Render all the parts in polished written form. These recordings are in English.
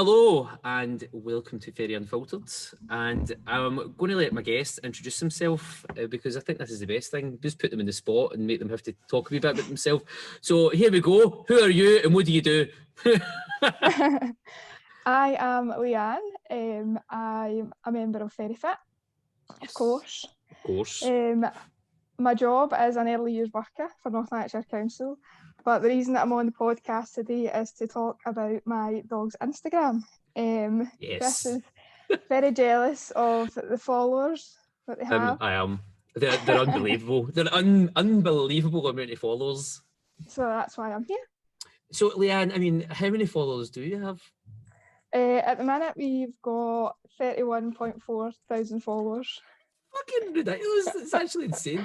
Hello and welcome to Ferri Unfiltered, and I'm going to let my guest introduce himself because I think this is the best thing. Just put them in the spot and make them have to talk a wee bit about themselves. So here we go. Who are you and what do you do? I am Leigh-Anne. I'm a member of Ferri Fit, of course. Of course. My job is an early years worker for North Lanarkshire Council, but the reason that I'm on the podcast today is to talk about my dog's Instagram. Yes. This is very jealous of the followers that they have. I am. They're unbelievable. They're unbelievable amount of followers. So that's why I'm here. So Leigh-Anne, I mean, how many followers do you have? At the minute, we've got 31.4 thousand followers. Fucking ridiculous. It's actually insane.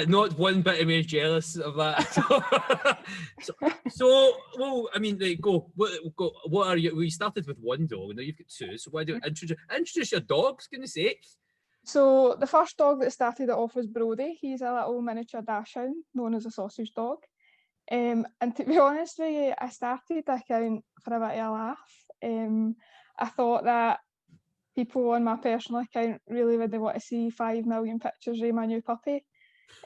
Not one bit of me is jealous of that. Well, I mean, go. What are you? We started with one dog, now you've got two. So why don't you introduce your dogs? Goodness sake. So the first dog that started it off was Brodie. He's a little miniature dachshund known as a sausage dog. And to be honest with you, I started the account for a bit of a laugh. I thought that people on my personal account really would want to see 5 million pictures of my new puppy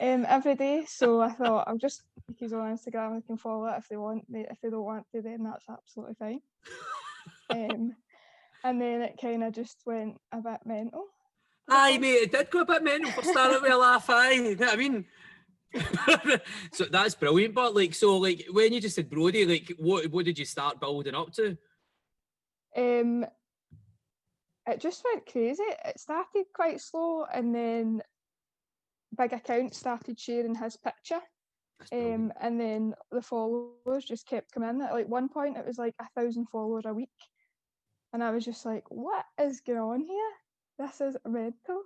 every day. So I thought I'll just make his on Instagram. They can follow it if they want. If they don't want to, then that's absolutely fine. And then it kind of just went a bit mental. Aye, mate, it did go a bit mental for starting with a laugh. Aye, you know what I mean. So that's brilliant. But when you just said Brodie, what did you start building up to? It just went crazy. It started quite slow, and then big accounts started sharing his picture, and then the followers just kept coming in. At like one point, it was like 1,000 followers a week, and I was just like, "What is going on here? This is mental."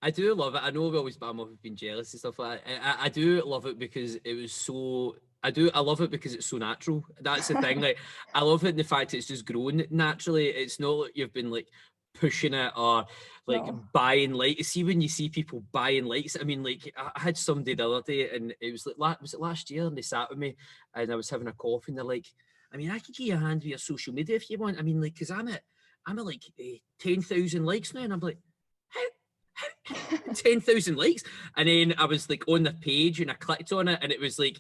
I do love it. I know we always bam off being jealous and stuff like that. I do love it because it was so. I love it because it's so natural. That's the thing. Like, I love it in the fact it's just grown naturally. It's not like you've been like pushing it or like buying likes. See, when you see people buying likes, I mean, like I had somebody the other day and it was like, was it last year? And they sat with me and I was having a coffee and they're like, I mean, I could give you a hand with your social media if you want. I mean, like, because I'm at like 10,000 likes now, and I'm like, how 10,000 likes? And then I was like on the page and I clicked on it and it was like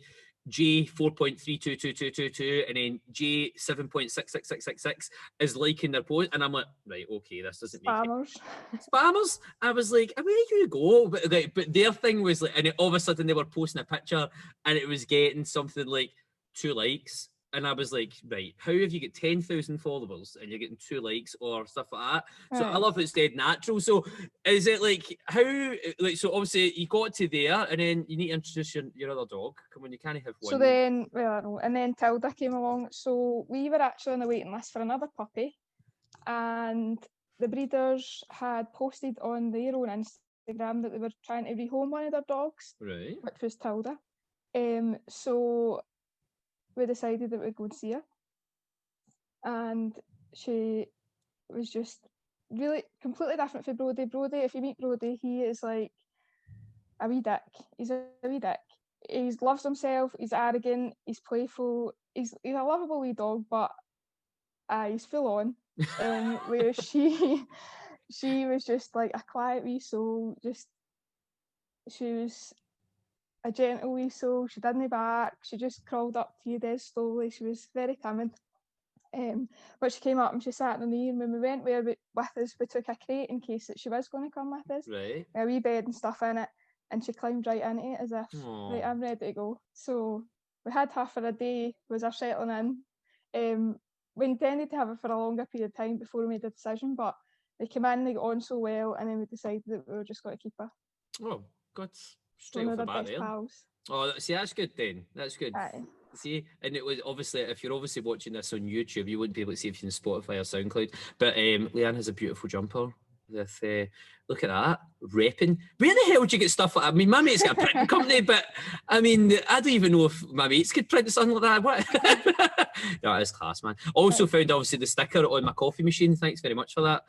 J 4.322222 and then J 7.66666 is liking their post, and I'm like, right, okay, this doesn't make Spammers. Spammers. I was like, where you go? But their thing was like, and all of a sudden they were posting a picture and it was getting something like 2 likes. And I was like, right, how have you got 10,000 followers and you're getting 2 likes or stuff like that? So I love it's dead natural. So is it like how, like, so obviously you got to there and then you need to introduce your other dog. Come on, you can't have one. So then, and then Tilda came along. So we were actually on the waiting list for another puppy, and the breeders had posted on their own Instagram that they were trying to rehome one of their dogs, right, which was Tilda. So we decided that we'd go and see her, and she was just really completely different from Brodie. Brodie, if you meet Brodie, he is like a wee dick. He's a wee dick. He loves himself, he's arrogant, he's playful, he's a lovable wee dog, but he's full on. Whereas she was just like a quiet wee soul, she was a gentle wee soul, she didn't bark, she just crawled up to you dead slowly, she was very timid. But she came up and she sat in the knee, and when we went with us, we took a crate in case that she was going to come with us, right, with a wee bed and stuff in it, and she climbed right into it as if, right, I'm ready to go. So we had her for a day, was her settling in. We intended to have her for a longer period of time before we made a decision, but they came in, they got on so well, and then we decided that we were just going to keep her. Oh, God, straight off the bat there. Pals. Oh, see, that's good then. That's good. Aye. See, and it was obviously, if you're obviously watching this on YouTube, you wouldn't be able to see if you're in Spotify or SoundCloud. But Leigh-Anne has a beautiful jumper. with look at that, repping. Where the hell do you get stuff like that? I mean, my mate's got a printing company, but I mean, I don't even know if my mates could print something like that. What? No, it's class, man. Also found obviously the sticker on my coffee machine. Thanks very much for that.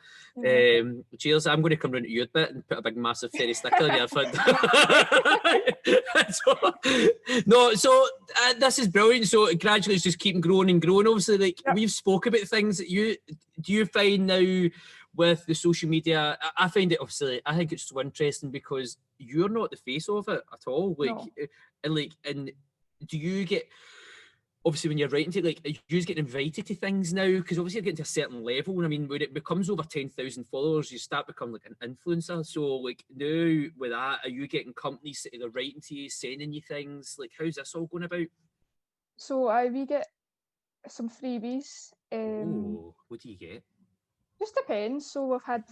Cheers. I'm going to come round to your bit and put a big massive Ferri sticker on your front. This is brilliant. So gradually it's just keeping growing and growing. Obviously, like we've spoke about things that do you find now with the social media, I find it obviously, I think it's so interesting because you're not the face of it at all. And do you get, obviously when you're writing to, like, you just get invited to things now? Because obviously you're getting to a certain level, and I mean, when it becomes over 10,000 followers, you start becoming like an influencer. So like now with that, are you getting companies that are writing to you, sending you things? Like, how's this all going about? So we get some freebies. What do you get? Just depends. So we've had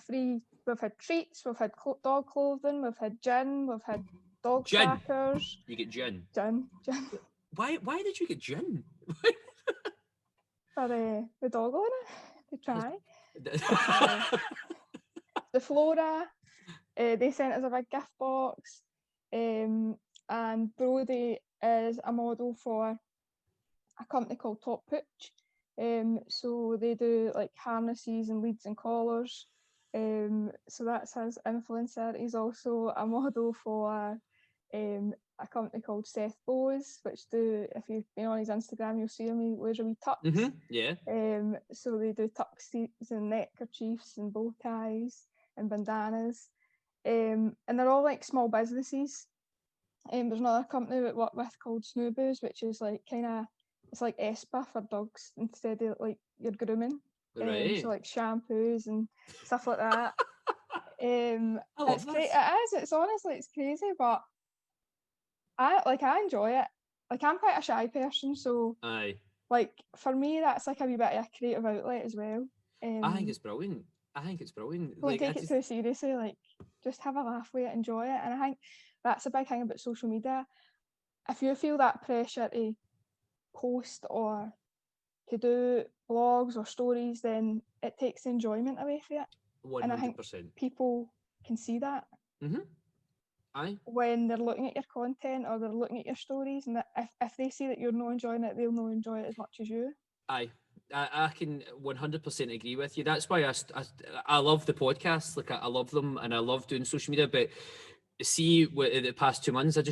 treats, we've had dog clothing, we've had gin, we've had dog trackers. You get gin? Gin. Why did you get gin? For the dog owner to try. The Flora, they sent us a big gift box. And Brodie is a model for a company called Top Pooch. So they do like harnesses and leads and collars. So that's his influencer. He's also a model for a company called Seth Bowes, which do, if you've been on his Instagram, you'll see him, he wears a wee tux. Yeah. So they do tuxes and neckerchiefs and bow ties and bandanas. And they're all like small businesses. There's another company we work with called Snooboos, which is like it's like Espa for dogs instead of like your grooming. Right. So like shampoos and stuff like that. I love this. It is. It's honestly, it's crazy, but I enjoy it. Like, I'm quite a shy person, so like for me, that's like a wee bit of a creative outlet as well. I think it's brilliant. Don't like, take it too seriously. Like, just have a laugh with it, enjoy it. And I think that's a big thing about social media. If you feel that pressure to post or to do blogs or stories, then it takes the enjoyment away from it. 100%. And I think people can see that. When they're looking at your content or they're looking at your stories, and if they see that you're not enjoying it, they'll not enjoy it as much as you. I can 100% agree with you. That's why I love the podcasts. Like, I love them and I love doing social media, but see, the past 2 months, I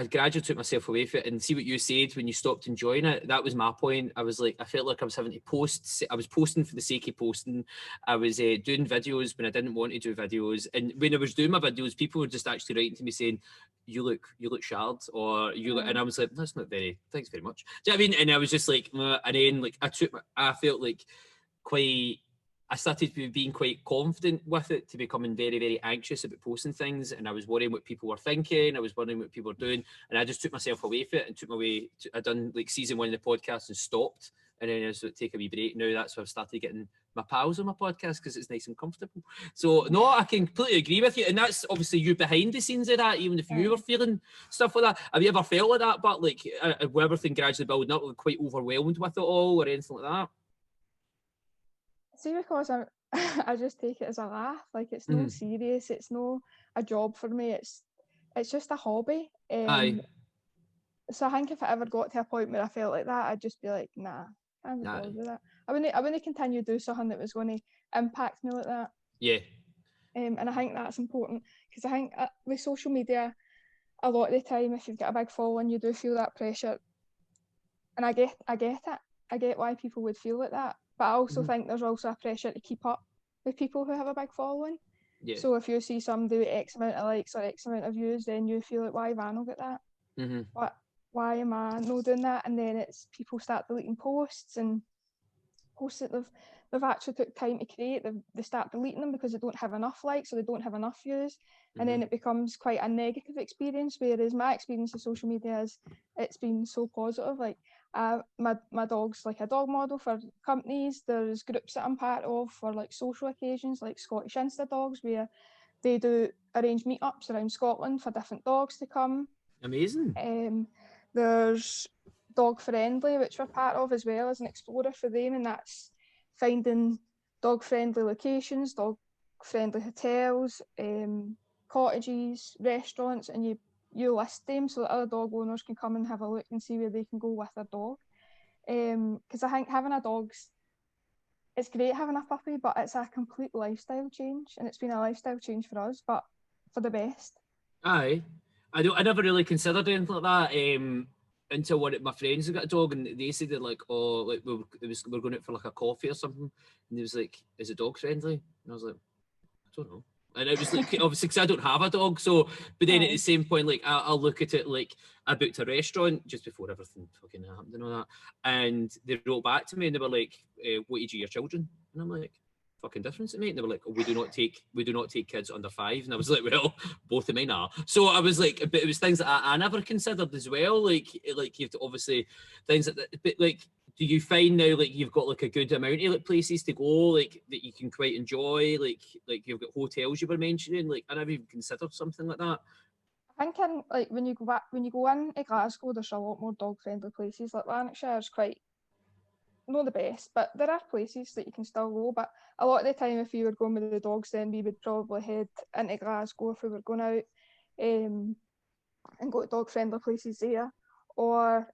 gradually took myself away from it. And see what you said when you stopped enjoying it. That was my point. I was like, I felt like I was having to post. I was posting for the sake of posting. I was doing videos when I didn't want to do videos. And when I was doing my videos, people were just actually writing to me saying, "You look shard," or "You look," and I was like, "That's not very. Thanks very much." Do you know what I mean? And I was just like, and then like I felt like I started being quite confident with it, to becoming very, very anxious about posting things. And I was worrying what people were thinking. I was wondering what people were doing. And I just took myself away from it and took my way. I done like season 1 of the podcast and stopped. And then I was like, take a wee break. Now that's where I've started getting my pals on my podcast because it's nice and comfortable. So no, I can completely agree with you. And that's obviously you behind the scenes of that, even if you were feeling stuff like that. Have you ever felt like that? But like with everything gradually building up, like, quite overwhelmed with it all or anything like that? See, because I just take it as a laugh. Like, it's no serious. It's no a job for me. It's just a hobby. So I think if I ever got to a point where I felt like that, I'd just be like, nah, I'm not bothered with that. I wouldn't continue to do something that was going to impact me like that. Yeah. And I think that's important because I think with social media, a lot of the time, if you've got a big following, you do feel that pressure. And I get it. I get why people would feel like that. But I also think there's also a pressure to keep up with people who have a big following. Yeah. So if you see somebody with X amount of likes or X amount of views, then you feel like, why have I not got that? Why am I not doing that? And then it's people start deleting posts and posts that they've actually took time to create. They start deleting them because they don't have enough likes or they don't have enough views. And then it becomes quite a negative experience, whereas my experience of social media is it's been so positive. Like, my dog's like a dog model for companies. There's groups that I'm part of for like social occasions, like Scottish Insta dogs, where they do arrange meetups around Scotland for different dogs to come. Amazing. There's Dog Friendly, which we're part of as well as an explorer for them, and that's finding dog friendly locations, dog friendly hotels, cottages, restaurants, and you list them so that other dog owners can come and have a look and see where they can go with their dog. Because I think having a dog's, it's great having a puppy, but it's a complete lifestyle change, and it's been a lifestyle change for us, but for the best. Aye. I never really considered anything like that until one of my friends had got a dog, and they said that, like, oh, like we're going out for like a coffee or something, and he was like, is it dog friendly? And I was like, I don't know. And it was like, obviously, because I don't have a dog, so, but then at the same point, like, I'll look at it, like, I booked a restaurant just before everything fucking happened and all that, and they wrote back to me and they were like, what age are your children? And I'm like, fucking difference, mate. And they were like, oh, we do not take kids under 5. And I was like, well, both of mine are. So I was like, but it was things that I never considered as well. Like you've to obviously things that, but like, do you find now like you've got like a good amount of like places to go, like that you can quite enjoy, like you've got hotels you were mentioning, like I never even considered something like that. I think like when you go into Glasgow, there's a lot more dog friendly places. Like Lanarkshire is quite not the best, but there are places that you can still go. But a lot of the time, if you were going with the dogs, then we would probably head into Glasgow if we were going out, and go to dog friendly places there. Or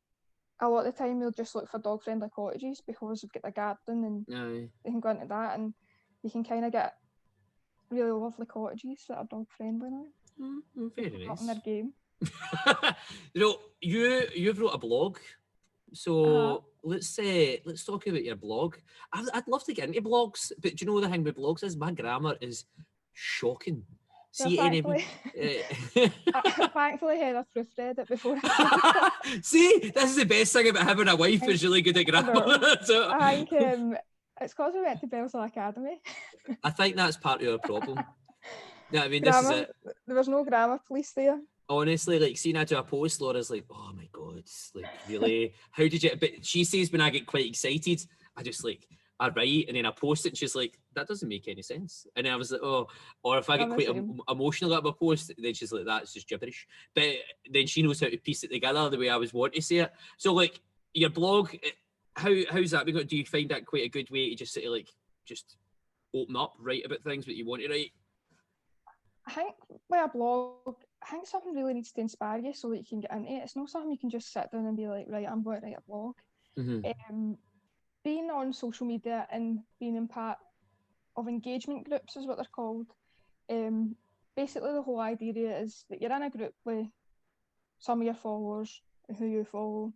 a lot of the time, we'll just look for dog friendly cottages because we've got a garden and they can go into that, and you can kind of get really lovely cottages that are dog friendly now. Very nice. In their game. You know, you've wrote a blog. So let's talk about your blog. I'd love to get into blogs, but do you know the thing with blogs is my grammar is shocking. See, thankfully, Heather proofread it before. See, this is the best thing about having a wife who's really good at grammar. So, I think it's because we went to Bellshill Academy. I think that's part of your problem. Yeah, I mean, grammar, this is it. There was no grammar police there. Honestly, like seeing I do a post, Laura's like, oh my god, like really, how did you? But she says when I get quite excited, I just like I write and then I post it and she's like, that doesn't make any sense. And then I was like, oh, or if I get quite emotional at my post, then she's like, that's just gibberish. But then she knows how to piece it together the way I was wanting to say it. So like your blog, how's that been? Do you find that quite a good way to just sort of like just open up, write about things that you want to write? I think with a blog, I think something really needs to inspire you so that you can get into it. It's not something you can just sit down and be like, right, I'm going to write a blog. Mm-hmm. Being on social media and being in part of engagement groups is what they're called. Basically, the whole idea is that you're in a group with some of your followers who you follow,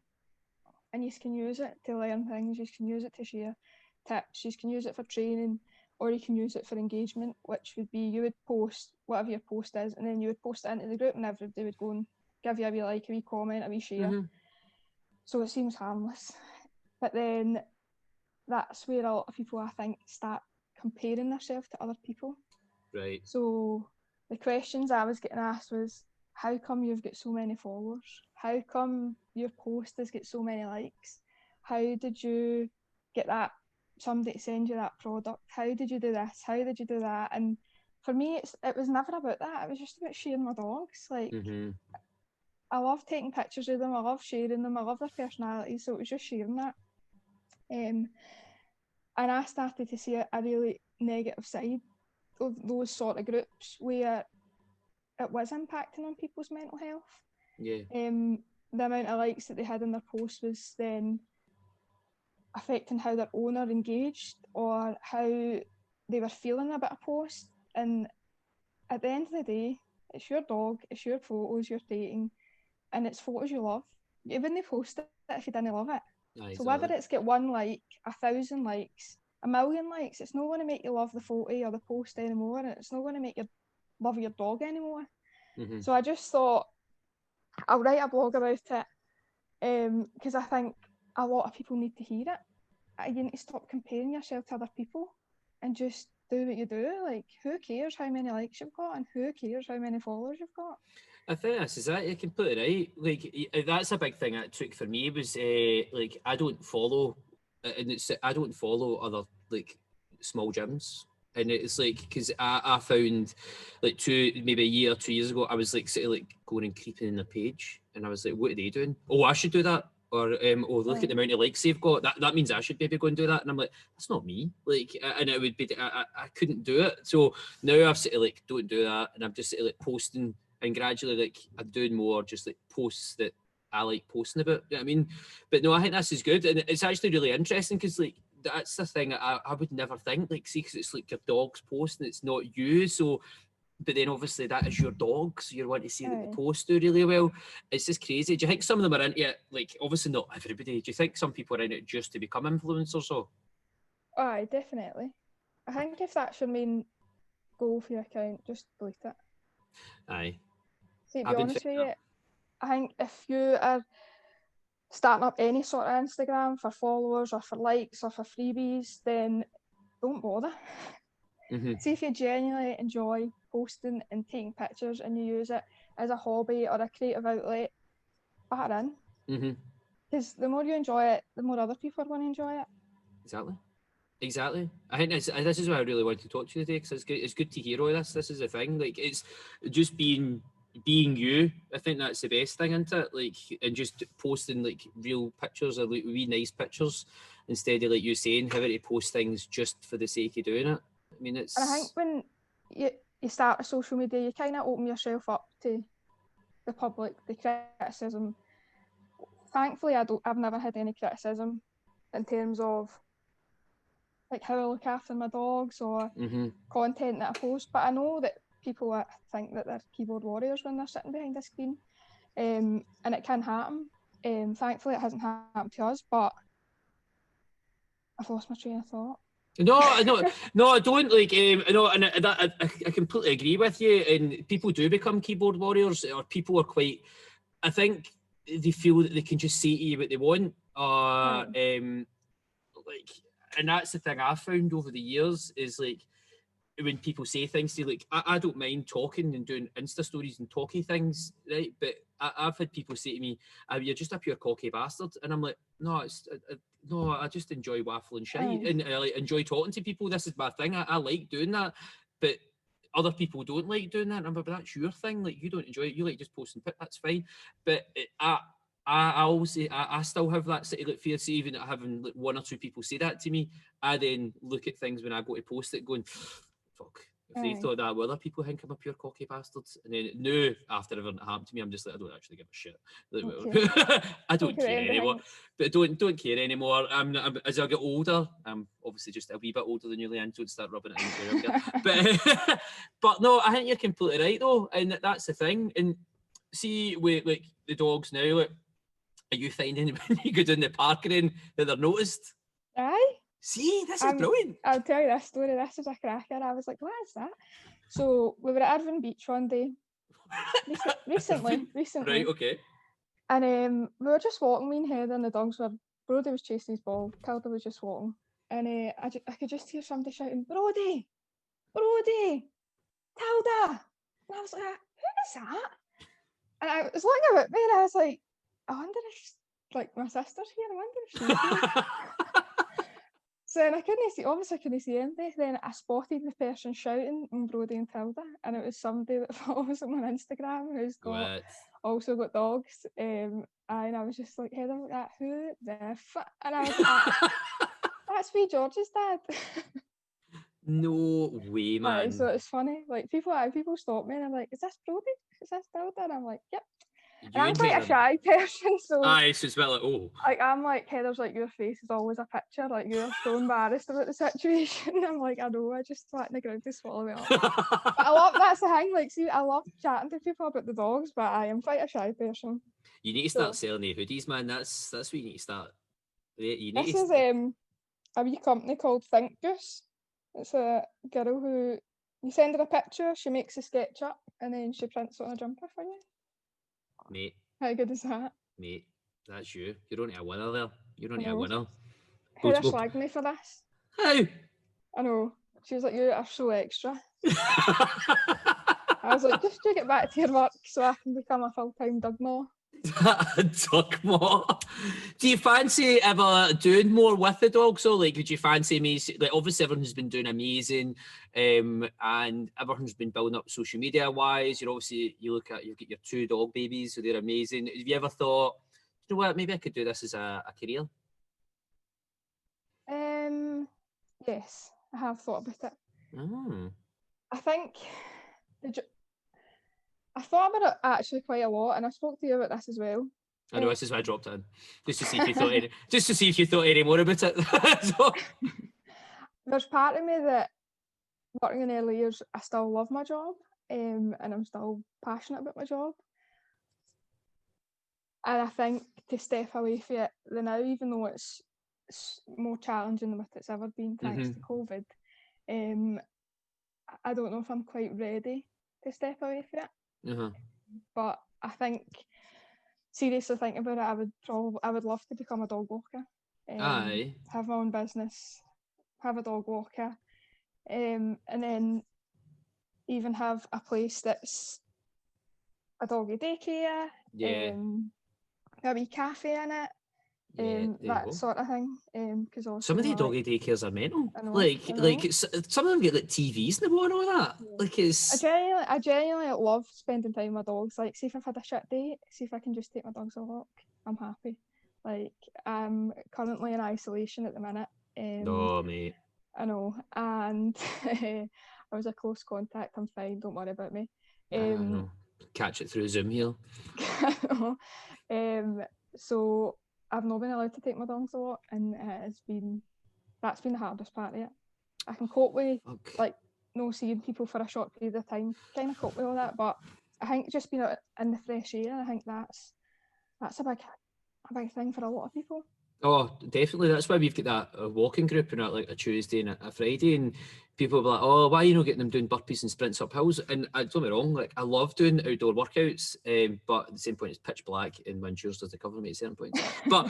and you can use it to learn things, you can use it to share tips, you can use it for training, or you can use it for engagement, which would be you would post whatever your post is, and then you would post it into the group, and everybody would go and give you a wee like, a wee comment, a wee share. Mm-hmm. So it seems harmless. But then that's where a lot of people, I think, start comparing themselves to other people. Right. So the questions I was getting asked was, how come you've got so many followers? How come your post has got so many likes? How did you get that somebody to send you that product? How did you do this? How did you do that? And for me, it was never about that. It was just about sharing my dogs. Like, I love taking pictures of them. I love sharing them. I love their personalities. So it was just sharing that. And I started to see a really negative side of those sort of groups where it was impacting on people's mental health. Yeah. The amount of likes that they had in their posts was then affecting how their owner engaged or how they were feeling about a post. And at the end of the day, it's your dog, it's your photos you're taking, and it's photos you love. You wouldn't post it if you didn't love it. Exactly. So whether it's get 1 like, 1,000 likes, 1,000,000 likes, it's not going to make you love the photo or the post anymore, and it's not going to make you love your dog anymore. So I just thought I'll write a blog about it because I think a lot of people need to hear it. You need to stop comparing yourself to other people and just do what you do. Like, who cares how many likes you've got and who cares how many followers you've got? I think this is that. You're completely right. Like, that's a big thing that took for me was like I don't follow other like small gyms. And it's like, because I found like maybe a year or 2 years ago, I was like sort of like going and creeping in their page, and I was like, what are they doing? Oh, I should do that. or oh, look at the amount of likes they've got. That means I should maybe go and do that. And I'm like, that's not me. Like, and it would be, I couldn't do it. So now I've sort of like, don't do that, and I'm just sort of like posting, and gradually like I'm doing more just like posts that I like posting about. You know what I mean? But no, I think this is good, and it's actually really interesting because like that's the thing I would never think, like, see, because it's like your dog's post and it's not you, so. But then obviously that is your dog, so you want to see that the posts do really well. It's just crazy. Do you think some of them are into it? Like, obviously not everybody. Do you think some people are in it just to become influencers? Or? Aye, definitely. I think if that's your main goal for your account, just delete it. Aye. See, to be honest with you, I think if you are starting up any sort of Instagram for followers or for likes or for freebies, then don't bother. See if you genuinely enjoy posting and taking pictures and you use it as a hobby or a creative outlet, batter in. Because the more you enjoy it, the more other people are going to enjoy it. Exactly. I think this is why I really wanted to talk to you today, because it's good to hear all this. This is the thing. Like, it's just being you. I think that's the best thing, isn't it? Like, and just posting like real pictures or like wee nice pictures instead of like you saying having to post things just for the sake of doing it. I mean, it's. And I think when you start a social media, you kind of open yourself up to the public, the criticism. Thankfully, I've never had any criticism in terms of like how I look after my dogs or content that I post. But I know that people think that they're keyboard warriors when they're sitting behind a screen, and it can happen. Thankfully, it hasn't happened to us, but I've lost my train of thought. No, I don't like. No, and I completely agree with you. And people do become keyboard warriors, or people are quite. I think they feel that they can just say to you what they want, like, and that's the thing I've found over the years is like when people say things to you, like I don't mind talking and doing Insta stories and talky things, right? But I've had people say to me, "You're just a pure cocky bastard," and I'm like, "No, no, I just enjoy waffling shite and I like, enjoy talking to people. This is my thing. I like doing that, but other people don't like doing that. And I'm like, but that's your thing. Like, you don't enjoy it. You like just posting. That's fine. But I always say I still have that sort of like fear. See, even having like one or two people say that to me, I then look at things when I go to post it, going, "Fuck." If they thought that, well, other people think I'm a pure cocky bastard. And then, no, after everything that happened to me, I'm just like, I don't actually give a shit. Like, I don't care anymore. But don't care anymore. As I get older, I'm obviously just a wee bit older than you, Leigh-Anne, so I'd start rubbing it in. But no, I think you're completely right, though. And that's the thing. And see, with like the dogs now, like, are you finding when you go down the park and that they're noticed? Aye. See, this is brilliant. I'll tell you this story. This is a cracker. I was like, what is that? So we were at Irvine Beach one day. recently. Right, okay. And we were just walking, me and Heather, and the dogs were, Brodie was chasing his ball, Tilda was just walking. And I could just hear somebody shouting, Brodie, Tilda. And I was like, who is that? And I was looking at me and I was like, I wonder if like my sister's here. I wonder if she's here. So then I couldn't see anybody. Then I spotted the person shouting on Brodie and Tilda, and it was somebody that follows them on Instagram who's also got dogs. And I was just like, Heather, like that, who the fuck? And I was like, that's wee George's dad. No way, man. Right, so it's funny. Like people stop me and I'm like, is this Brodie? Is this Tilda? And I'm like, yep. And I'm quite a shy person, so so it's about like, oh. Like I'm like, Heather's like, your face is always a picture, like you're so embarrassed about the situation. I'm like, I know, I just sat in the ground to swallow it up. But that's the thing, like, see, I love chatting to people about the dogs, but I am quite a shy person. You need to start selling the hoodies, man. That's what you need to start. This is a wee company called Think Goose. It's a girl who, you send her a picture, she makes a sketch up, and then she prints it on a jumper for you. Mate. How good is that? Mate, that's you. You're only a winner there. You're only a winner. Heather slagged me for this. How? I know. She was like, you are so extra. I was like, just to get back to your work so I can become a full-time dog maw. Dog maw. Do you fancy ever doing more with the dogs? So, like, would you fancy me? Like, obviously, everyone's been doing amazing, and everyone's been building up social media wise. You've got your 2 dog babies, so they're amazing. Have you ever thought, you know what, maybe I could do this as a career? Yes, I have thought about it. Oh. I think I thought about it actually quite a lot, and I spoke to you about this as well. I know, this is why I dropped it in, just to see if you thought any more about it. So... There's part of me that working in early years, I still love my job, and I'm still passionate about my job. And I think to step away from it now, even though it's more challenging than what it's ever been thanks to COVID, I don't know if I'm quite ready to step away from it. But I think, seriously thinking about it, I would love to become a dog walker. Aye. Have my own business, have a dog walker, and then even have a place that's a doggy daycare, a wee cafe in it, that sort of thing. Because some of the doggy daycares are mental. I know, like some of them get like TVs in the wall and all that. Yeah. Like it's. I genuinely love spending time with my dogs. Like, see if I've had a shit day, see if I can just take my dogs a walk. I'm happy. Like, I'm currently in isolation at the minute. Oh, mate. I know, and I was a close contact. I'm fine. Don't worry about me. I know. Catch it through Zoom here. So I've not been allowed to take my dogs a lot, and that's been the hardest part of it. I can cope with like no seeing people for a short period of time, kind of cope with all that, but I think just being out in the fresh air, I think that's a big thing for a lot of people. Oh, definitely. That's why we've got that walking group and like a Tuesday and a Friday, and people will be like, "Oh, why are you not getting them doing burpees and sprints up hills?" And don't get me wrong, like I love doing outdoor workouts, but at the same point, it's pitch black and windshields does the cover me at certain points. But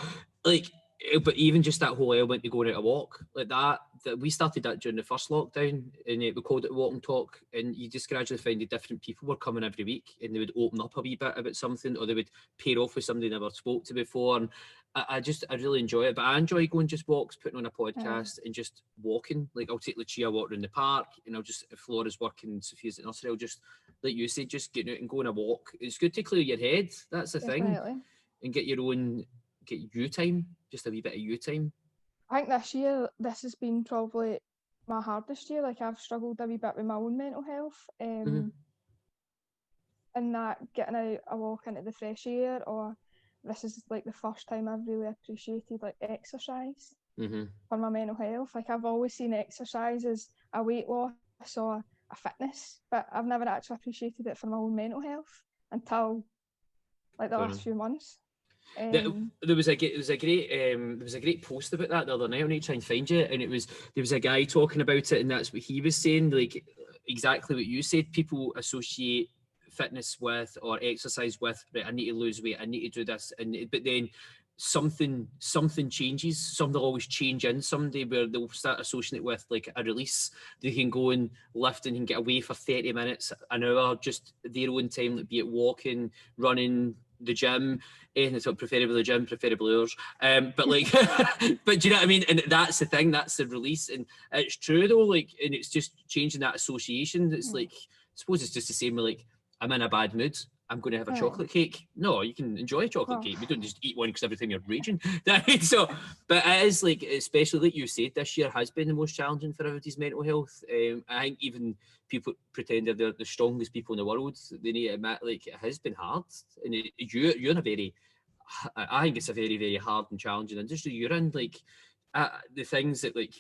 but even just that whole element of going out a walk like that we started that during the first lockdown, and we called it walk and talk, and you just gradually find that different people were coming every week, and they would open up a wee bit about something, or they would pair off with somebody they never spoke to before, and I really enjoy it. But I enjoy going just walks, putting on a podcast and just walking. Like I'll take Lucia walk around the park, and I'll just, if Flora's working, Sophia's at nursery, I'll just, like you said, just getting out and going a walk. It's good to clear your head. That's the thing. And get you time, just a wee bit of you time. I think this has been probably my hardest year. Like I've struggled a wee bit with my own mental health. And that getting out a walk into the fresh air, or this is like the first time I've really appreciated like exercise for my mental health. Like I've always seen exercise as a weight loss or a fitness, but I've never actually appreciated it for my own mental health until like the last few months. There was a great post about that the other night. I need to try and find you, and there was a guy talking about it, and that's what he was saying, like exactly what you said. People associate fitness with or exercise with, right, I need to lose weight, I need to do this, but then something changes. Something will always change in somebody where they'll start associating it with like a release. They can go and lift and can get away for 30 minutes, an hour, just their own time, like be it walking, running, the gym, anything, so preferably the gym, preferably yours. But like, but do you know what I mean? And that's the thing, that's the release. And it's true though, like, and it's just changing that association. It's like, I suppose it's just the same with like, I'm in a bad mood, I'm going to have a chocolate cake. No, you can enjoy a chocolate cake. We don't just eat one because every time you're raging. So, but it is like, especially like you said, this year has been the most challenging for everybody's mental health. I think even people pretend they're the strongest people in the world, they need to admit, like, it has been hard. And you're in a very, I think it's a very, very hard and challenging industry you're in. Like, the things that, like,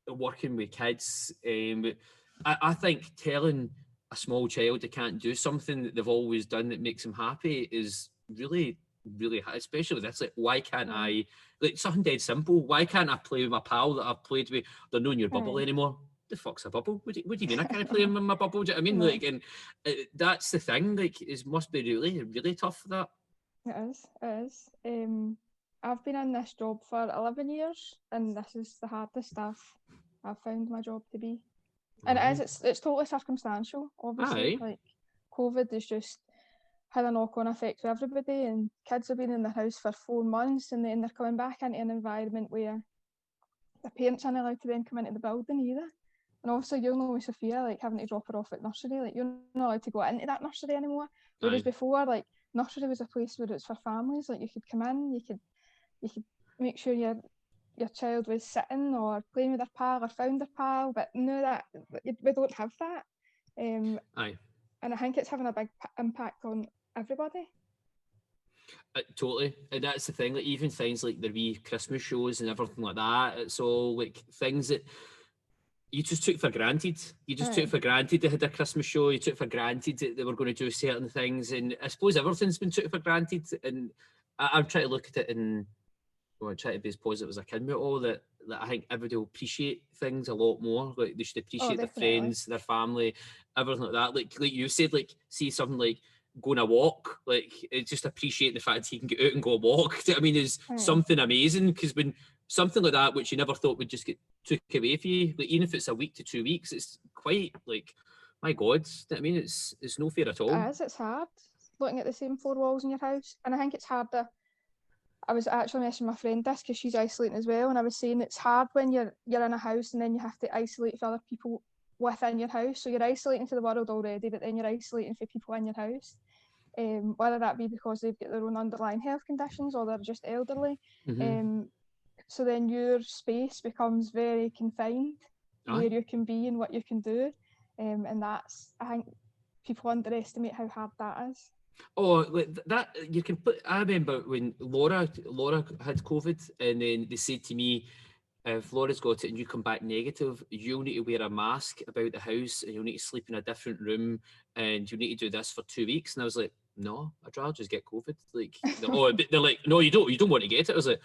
working with kids, I think telling a small child they can't do something that they've always done that makes them happy is really, really hard, especially with this. Like, why can't I, like, something dead simple, why can't I play with my pal that I've played with? They're not in your bubble anymore. The fuck's a bubble? What do you mean I can't play in my bubble? Do you know what I mean? Like, and that's the thing. Like, it must be really, really tough for that. It is. I've been in this job for 11 years, and this is the hardest I've found my job to be. And it's totally circumstantial, obviously. Like, COVID has just had a knock-on effect to everybody, and kids have been in the house for 4 months, and then they're coming back into an environment where the parents aren't allowed to then come into the building either. And also, you'll know with Sophia, like, having to drop her off at nursery, like, you're not allowed to go into that nursery anymore. Whereas before, like, nursery was a place where it's for families. Like you could come in, you could make sure your child was sitting or playing with their pal or found their pal, but no, that we don't have that. Aye. And I think it's having a big impact on everybody. Totally, and that's the thing. Like even things like the wee Christmas shows and everything like that. It's all like things that you just took for granted. You just took for granted they had a Christmas show. You took for granted that they were going to do certain things, and I suppose everything's been took for granted. And I'm trying to look at it and I try to be as positive as I can with all that. I think everybody will appreciate things a lot more. Like they should appreciate their friends, their family, everything like that. Like you said, like see something like going a walk, like just appreciate the fact that you can get out and go a walk. I mean, is something amazing, because when something like that, which you never thought would just get took away from you, like even if it's a week to 2 weeks, it's quite like, my God, I mean, it's no fair at all. It is, it's hard looking at the same four walls in your house, and I think it's harder. I was actually messaging my friend this because she's isolating as well, and I was saying it's hard when you're in a house and then you have to isolate for other people within your house. So you're isolating to the world already, but then you're isolating for people in your house. Whether that be because they've got their own underlying health conditions or they're just elderly. So then your space becomes very confined, where you can be and what you can do. And that's, I think people underestimate how hard that is. Oh, like that you can put. I remember when Laura had COVID, and then they said to me, if Laura's got it and you come back negative, you'll need to wear a mask about the house, and you'll need to sleep in a different room, and you need to do this for 2 weeks. And I was like, no, I'd rather just get COVID. Like, they're like, no, you don't want to get it. I was like,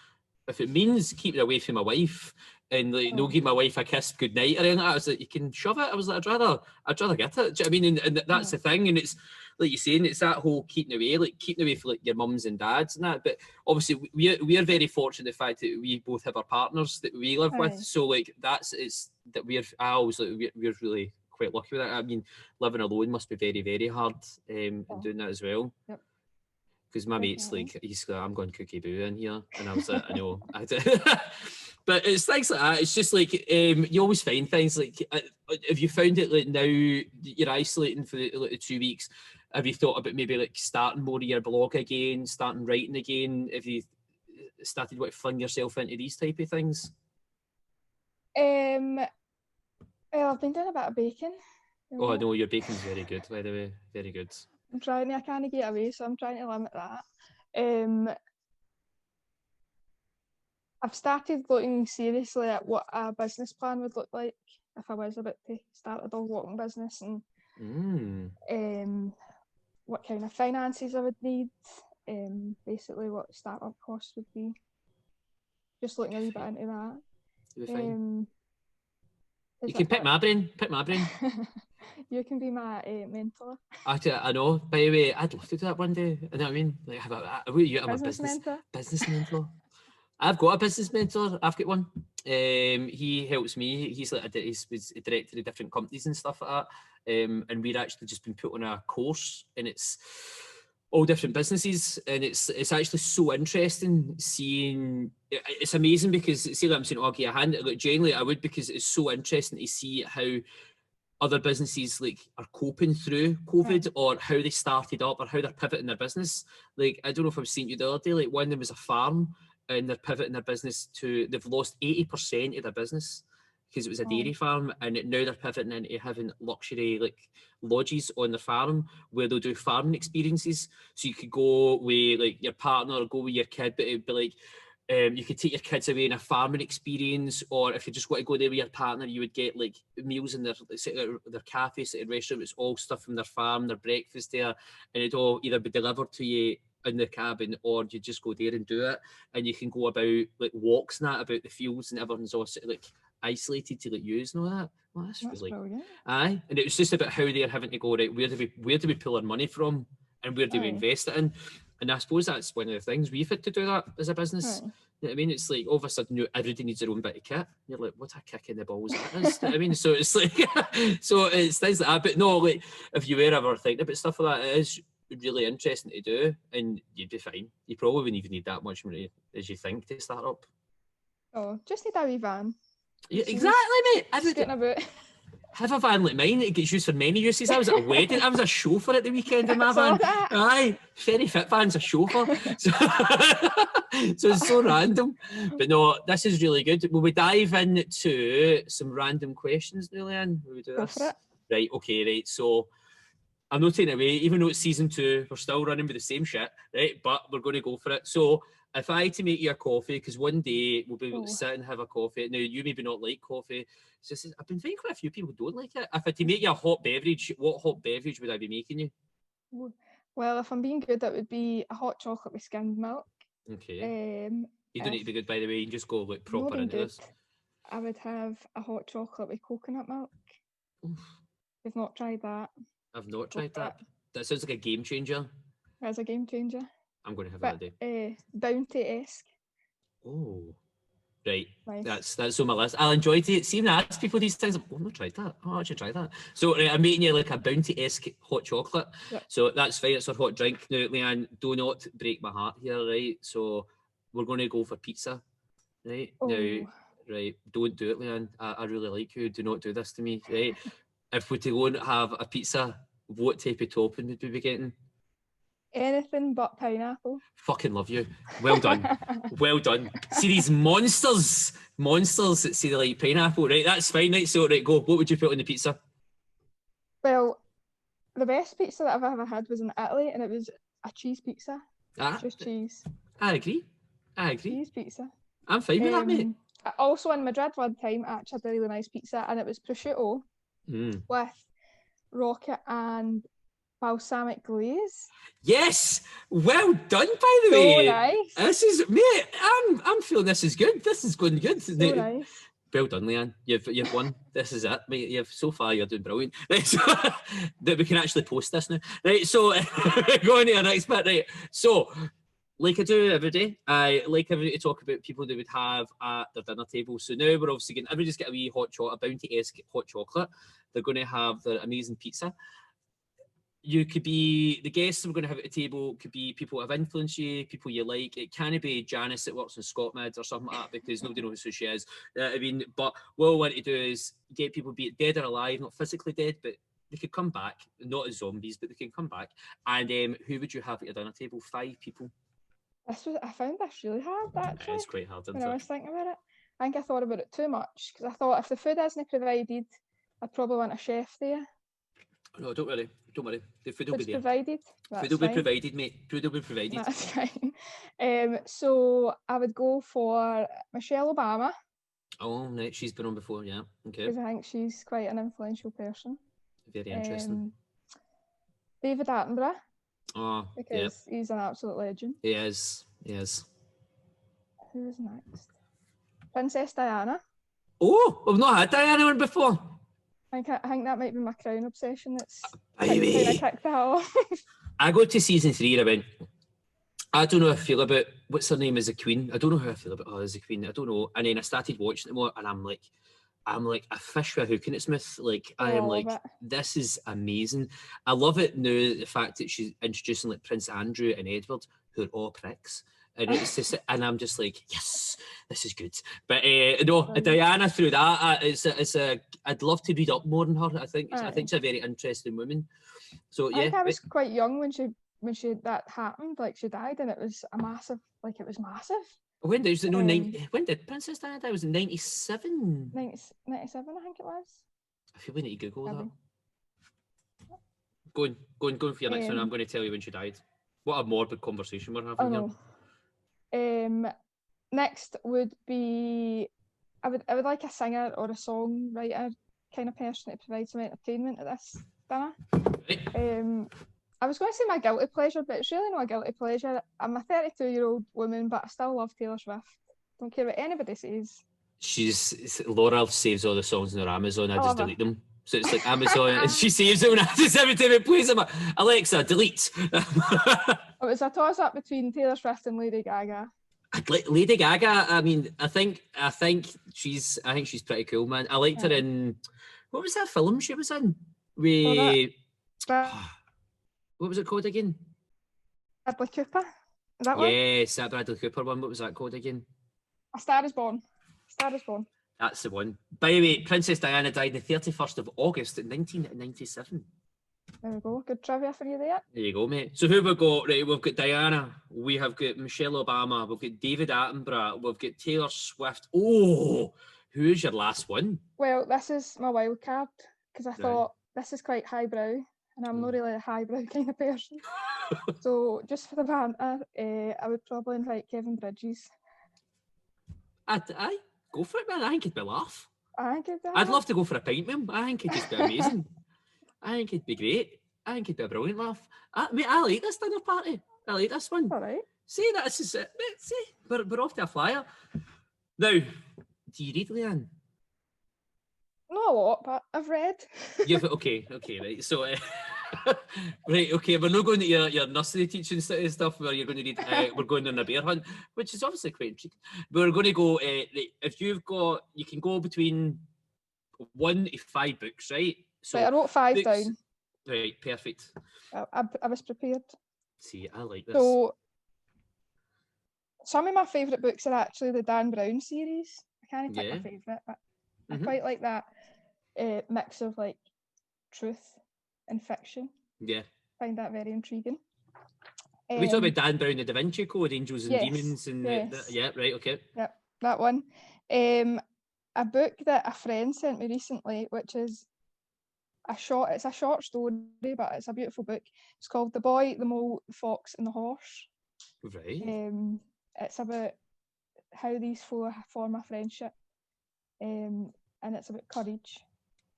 if it means keeping away from my wife and like no give my wife a kiss goodnight or anything like that, I was like, you can shove it. I was like, I'd rather get it. Do you know what I mean? And that's the thing. And it's like you're saying, it's that whole keeping away for like your mums and dads and that. But obviously we are very fortunate the fact that we both have our partners that we live with. So like we're really quite lucky with that. I mean, living alone must be very, very hard and doing that as well. Yep. Because my mate's like, he's like, I'm going cookie boo in here. And I was like, I know. But it's things like that. It's just like, you always find things like, have you found it like now you're isolating for the 2 weeks, have you thought about maybe like starting more of your blog again, starting writing again? Have you started to fling yourself into these type of things? Well, I've been doing a bit of baking. Oh, I know, your baking's very good, by the way. Very good. I'm trying. I can't get away, so I'm trying to limit that. I've started looking seriously at what a business plan would look like if I was about to start a dog walking business, and what kind of finances I would need, basically what startup costs would be. Just looking a wee bit into that. You'll be fine. You can pick my brain. You can be my mentor. I know. By the way, I'd love to do that one day. You know what I mean? Like, I'm a business mentor. I've got a business mentor. I've got one. He helps me. He's he's a director of different companies and stuff like that. And we've actually just been put on a course, and it's all different businesses, and it's actually so interesting seeing. It's amazing because see, like I'm saying, okay, a hand. Like genuinely, I would, because it's so interesting to see how other businesses like are coping through COVID, or how they started up, or how they're pivoting their business. Like, I don't know if I've seen you the other day, like one of them was a farm, and they're pivoting their business to, they've lost 80% of their business because it was a dairy farm, and now they're pivoting into having luxury like lodges on the farm where they'll do farming experiences. So you could go with like your partner or go with your kid, but it'd be like, you could take your kids away in a farming experience, or if you just want to go there with your partner, you would get like meals in their cafe, restaurant. It's all stuff from their farm, their breakfast there, and it'd all either be delivered to you in the cabin, or you just go there and do it. And you can go about like walks and that about the fields, and everyone's all sort of like isolated to like use and all that. Well, that's really brilliant. Aye, and it was just about how they're having to go, right, where do we pull our money from, and where do we invest it in? And I suppose that's one of the things we've had to do that as a business. You know what I mean? It's like all of a sudden everybody needs their own bit of kit. You're like, what a kick in the balls that is. You know what I mean? So it's like, so it's things like that. But no, like if you were ever thinking about stuff like that, it is really interesting to do, and you'd be fine. You probably wouldn't even need that much money as you think to start up. Oh, just need a wee van. Yeah, exactly, mate. Just getting about. Have a van like mine. It gets used for many uses. I was at a wedding. I was a chauffeur at the weekend in my Saw van. that. Aye, Ferri Fit van's a chauffeur. So, so it's so random. But no, this is really good. Will we dive into some random questions, Leigh-Anne? Will we do Go this? for it. Right, okay, right. So I'm not taking it away, even though it's season 2, we're still running with the same shit, right? But we're going to go for it. So if I had to make you a coffee, because one day we'll be able to sit and have a coffee. Now, you maybe not like coffee. So I've been finding quite a few people don't like it. If I had to make you a hot beverage, what hot beverage would I be making you? Well, if I'm being good, that would be a hot chocolate with skimmed milk. Okay. You don't need to be good, by the way. You can just go like proper into good, this. I would have a hot chocolate with coconut milk. I've not tried that. I've not tried that. That sounds like a game changer. That's a game changer. I'm going to have that day. Bounty-esque. Oh, right. Nice. That's on my list. I'll enjoy to see and ask people these things. Oh, I've not tried that. Oh, I should try that. So I'm making you like a Bounty-esque hot chocolate. Yep. So that's fine. It's our hot drink. Now, Leigh-Anne, do not break my heart here, right? So we're going to go for pizza, right? Oh. Now, right, don't do it, Leigh-Anne. I really like you. Do not do this to me, right? If we're to go and have a pizza, what type of topping would we be getting? Anything but pineapple. Fucking love you. Well done. Well done. See these monsters that say they like pineapple, right? That's fine, right? So, right, go. What would you put on the pizza? Well, the best pizza that I've ever had was in Italy, and it was a cheese pizza. Just cheese. I agree. Cheese pizza. I'm fine with that, mate. Also in Madrid one time, I actually had a really nice pizza, and it was prosciutto with rocket and balsamic glaze. Yes, well done, by the way. So nice. This is, mate. I'm feeling this is good. This is going good. So nice. Well done, Leigh-Anne. You've won. This is it, mate. So far you're doing brilliant. Right, so that we can actually post this now. Right, so going to our next bit. Right, so like I do every day, I like everybody to talk about people they would have at their dinner table. So now we're obviously getting everybody's get a wee hot chocolate, a Bounty-esque hot chocolate. They're going to have their amazing pizza. You could be the guests we're going to have at the table could be people that have influenced you, people you like. It can't be Janice that works in Scotland or something like that because nobody knows who she is. I mean, but what I want to do is get people, be it dead or alive, not physically dead, but they could come back, not as zombies, but they can come back. And who would you have at your dinner table? 5 people. I found this really hard, actually. It's quite hard, when I was thinking about it. I think I thought about it too much because I thought if the food isn't provided, I'd probably want a chef there. No, don't worry. The food will be there. Provided. Food will be provided, mate. Food will be provided. That's fine. So I would go for Michelle Obama. Oh, no, she's been on before, yeah. Okay. Because I think she's quite an influential person. Very interesting. David Attenborough. Oh, because he's an absolute legend. He is. Who's next? Princess Diana. Oh, we've not had Diana on before. I think that might be my crown obsession that's kind of kicked that off. I got to season 3 and I went, I don't know how I feel about, what's her name as a queen? I don't know how I feel about her as a queen. I don't know. And then I started watching it more and I'm like a fish with a hook in its mouth. Like, I am like, this is amazing. I love it now, the fact that she's introducing like Prince Andrew and Edward, who are all pricks. And it's just, and I'm just like, yes, this is good. But no, Diana through that, I'd love to read up more on her. I think she's a very interesting woman. So yeah, I think I was quite young when that happened. Like she died, and it was massive. When did Princess Diana die? Was it 97? 97, I think it was. I feel we need to Google that. Go on for your next one. I'm going to tell you when she died. What a morbid conversation we're having here. Next would be I would like a singer or a songwriter kind of person to provide some entertainment at this dinner. Right. I was going to say my guilty pleasure, but it's really not a guilty pleasure. I'm a 32-year-old woman, but I still love Taylor Swift. Don't care what anybody says. Laura saves all the songs on her Amazon. I just delete them. So it's like Amazon, and she saves them, and I just every time it plays them, Alexa, delete. It was a toss-up between Taylor Swift and Lady Gaga. Lady Gaga, I mean, I think she's pretty cool, man. I liked her in, what was that film she was in? What was it called again? Bradley Cooper. Is that one? Yes, that Bradley Cooper one. What was that called again? A Star Is Born. Star Is Born. That's the one. By the way, Princess Diana died the 31st of August 1997. There we go. Good trivia for you there. There you go, mate. So who have we got? Right, we've got Diana. We have got Michelle Obama. We've got David Attenborough. We've got Taylor Swift. Oh, who's your last one? Well, this is my wild card because I Right. thought this is quite highbrow, and I'm not really a highbrow kind of person. So just for the banter, I would probably invite Kevin Bridges. I go for it, man. I think it'd be a laugh. I think I'd love to go for a pint with him. I think it'd just be amazing. I think it'd be great. I think it'd be a brilliant laugh. Mate, I like this dinner party. I like this one. All right. See, this is it. Mate, see, we're off to a flyer. Now, do you read, Leigh-Anne? Not a lot, but I've read. Okay, right. So, right, okay, we're not going to your nursery teaching stuff where you're going to read, we're going on a bear hunt, which is obviously quite intriguing. We're going to go, right, if you can go between 1 to 5 books, right? So right, I wrote 5 books, down. Right, perfect. I was prepared. See, I like this. So, some of my favourite books are actually the Dan Brown series. I can't pick my favourite, but I quite like that mix of like truth and fiction. Yeah. I find that very intriguing. We talk about Dan Brown, the Da Vinci Code, Angels and Demons, and yeah, right, okay. Yep, that one. A book that a friend sent me recently, which is it's a short story, but it's a beautiful book. It's called The Boy, the Mole, the Fox and the Horse. Right. It's about how these four form a friendship. And it's about courage.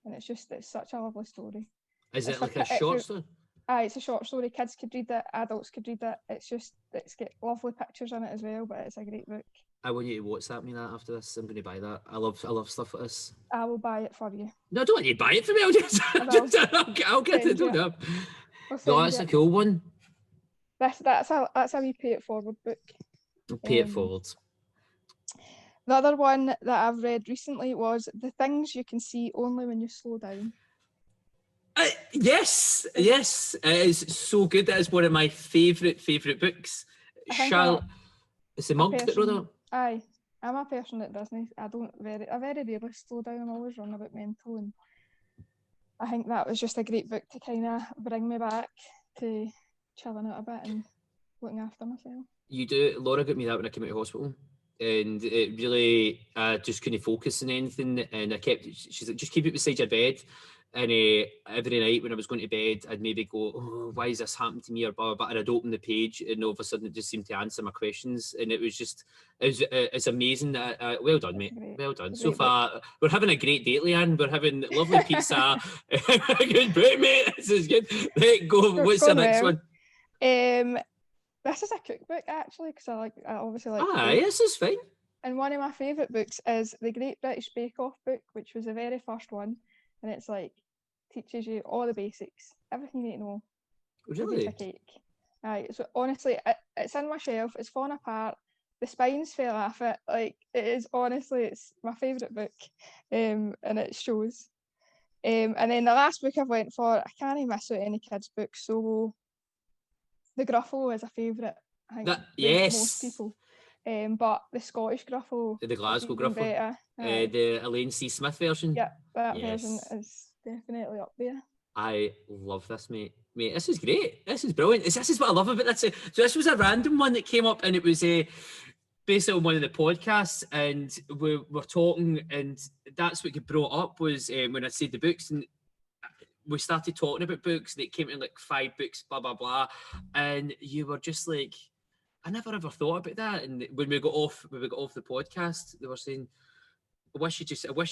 And it's such a lovely story. Is it like a short story? It's a short story. Kids could read it, adults could read it. It's got lovely pictures in it as well, but it's a great book. I want you to WhatsApp me that after this. I'm going to buy that. I love stuff like this. I will buy it for you. No, I don't want you to buy it for me. I'll get it. Don't know. No, that's a cool one. That's how we pay it forward book. Pay it forward. The other one that I've read recently was The Things You Can See Only When You Slow Down. Yes, it is so good. That is one of my favourite books. It's the monk that wrote it. Aye, I'm a person that doesn't. I very rarely slow down. I'm always run a bit mental, and I think that was just a great book to kind of bring me back to chilling out a bit and looking after myself. You do. Laura got me that when I came out of hospital. And it really, just couldn't focus on anything. And she's like, just keep it beside your bed. And every night when I was going to bed, I'd maybe go, oh, why has this happened to me? Or blah, blah, blah. And I'd open the page and all of a sudden it just seemed to answer my questions. And it's amazing. Well done, mate. Well done. So far, we're having a great date, Leigh-Anne. We're having lovely pizza. Good book, mate. This is good. Right, go. What's the next one? This is a cookbook actually, because I obviously like. This is fine. And one of my favourite books is the Great British Bake Off book, which was the very first one, and it's like teaches you all the basics, everything you need to know. Really? A cake. So honestly, it's in my shelf. It's falling apart. The spines fell off it. Like it is honestly, it's my favourite book, and it shows. And then the last book I've went for, I can't miss out any kids' book, so. The Gruffalo is a favourite, I think, most people. But the Scottish Gruffalo, the Glasgow Gruffalo, the Elaine C. Smith version. Yeah, that version is definitely up there. I love this, mate. Mate, this is great. This is brilliant. This is what I love about this. So this was a random one that came up, and it was basically on one of the podcasts, and we were talking, and that's what you brought up was when I said the books, and we started talking about books, and it came in like 5 books, blah blah blah, and you were just like, I never ever thought about that. And when we got off the podcast, they were saying, I wish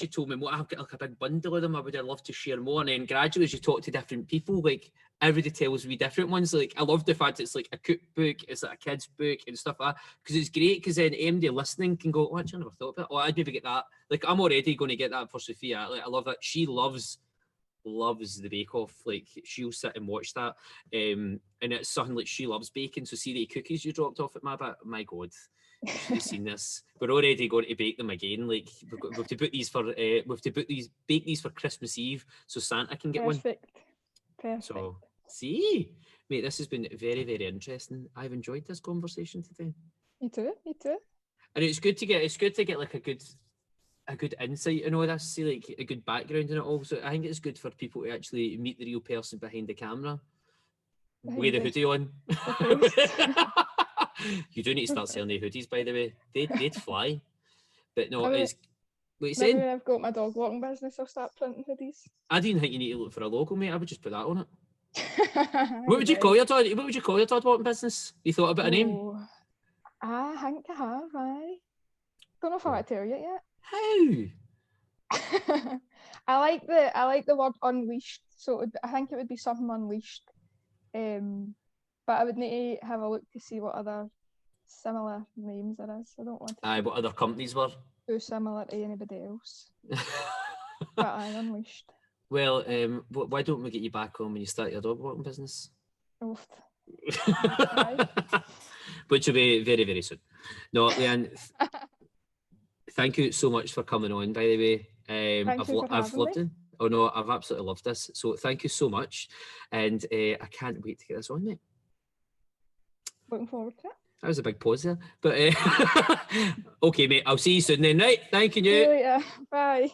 you told me more. I've got like a big bundle of them. I would have loved to share more. And then gradually, as you talk to different people, like everybody tells me different ones. Like I love the fact it's like a cookbook, it's like a kid's book and stuff like that. Because it's great. Because then anybody listening can go, oh, actually, I never thought about it. Oh, I'd maybe get that. Like I'm already going to get that for Sophia. Like I love that. She loves the Bake Off. Like she'll sit and watch that, and it's something like she loves baking. So see the cookies you dropped off at my bit, my god, you should have seen this. We're already going to bake them again. Like we have to put these for bake these for Christmas Eve so Santa can get one. Perfect. So see, mate, this has been very, very interesting. I've enjoyed this conversation today. Me too. And it's good to get like a good a good insight in all this, see, like a good background in it all. So I think it's good for people to actually meet the real person behind the camera with the hoodie on. You do need to start selling the hoodies, by the way. They'd fly. But no, it's what you saying? Maybe when I've got my dog walking business, I'll start printing hoodies. I didn't think you need to look for a logo, mate. I would just put that on it. What would you call your dog? What would you call your dog walking business? You thought about a name? I think I have. Don't know if I want to tell you yet. How? I like the word unleashed, so I think it would be something unleashed. But I would need to have a look to see what other similar names there is. I don't want to. What other companies were Too similar to anybody else. But unleashed. Well, why don't we get you back on when you start your dog walking business? Which will be very, very soon. No, Leigh-Anne, thank you so much for coming on, by the way. I've loved it. Oh no, I've absolutely loved this. So thank you so much. And I can't wait to get this on, mate. Looking forward to it. That was a big pause there. But okay, mate, I'll see you soon then, right? Thank you. See you later. Bye.